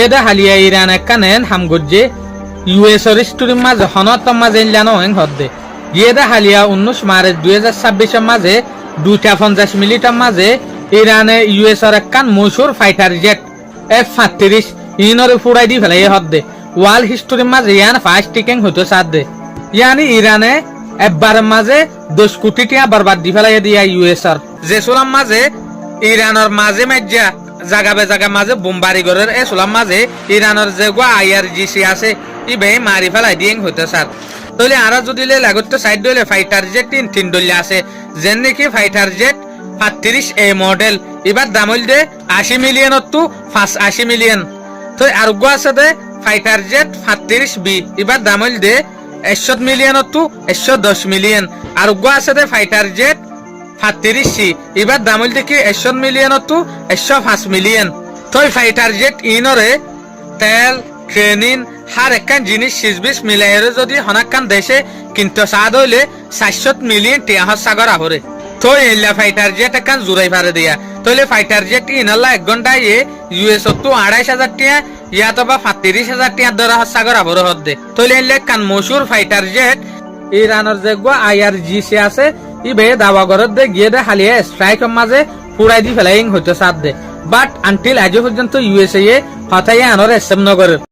গিয়ে দে হালিয়া ইরান একখানেন হামগজ্জে ইউএসর স্টোরির মাঝে হনত মাঝে ইনলানো হেং হদ্দে গিয়ে দে হালিয়া 19 মার্চ 2026 মাঝে 250 মিনিটের মাঝে ইরানে ইউএসর একখান মশহুর ফাইটার জেট F-35 ইনরে ফুড়াই দি ফেলাই হদ্দে ওয়ার্ল্ড হিস্টোরির মাঝে ইয়ান ফার্স্ট টিকিং হইতো সাদে ইয়ানি ইরানে একবার মাঝে 10 কোটি টাকা বরবাদ দি ফেলাই দিয়া ইউএসর যে সোলাম মাঝে ইরানের মাঝে মাজ্জা জাগাবে জাগা মাঝে বোমবারি গরের এ সোলাম মাঝে ইরানের যে গো IRGC আছে ইবে মারি ফেলাই দিয়েন হইতো সাদ তলে আরা যদি লে লাগতো সাইড দলে ফাইটার জেট তিন দলে আছে যেন নাকি ফাইটার জেট 35A মডেল এবার দাম হইল দে 80 মিলিয়ন টু 80 মিলিয়ন তো আর গো আছে দে ফাইটার জেট 35B এবার দাম হইল দে 100 মিলিয়ন টু 110 মিলিয়ন আর গো আছে দে ফাইটার জেট 35C এবার দাম হইল দে কি 100 মিলিয়ন টু 105 মিলিয়ন তো ফাইটার জেট ইনরে তেল ট্রেনিং হার একখান জিনিস 20 মিলাইরে যদি হনাক্কান দেশে কিন্তু সাদ হইলে 700 মিলিয়ন টিয়া সাগর আহরে তো এলা ফাইটার জেট একখান জুরাই ফারে দিয়া তোলে ফাইটার জেট ইনাল্লা 1 ঘন্টায় ইউএস তো 2,500 টিয়া ইয়া তো বা 35,000 টিয়া ধরা সাগর আহরে হদ্দে তোলে এলা কান মশহুর ফাইটার জেট ইরানের যে গো IRGC আছে ইবে দাবা ঘরত দে গিয়ে দে হালিয়া স্ট্রাইকের মাঝে পুরাই দি ফেলাইং হইতো সাদ দে বাট আনটিল আজ পর্যন্ত ইউএসএ হতাইয়া আনরে এসএম নগরের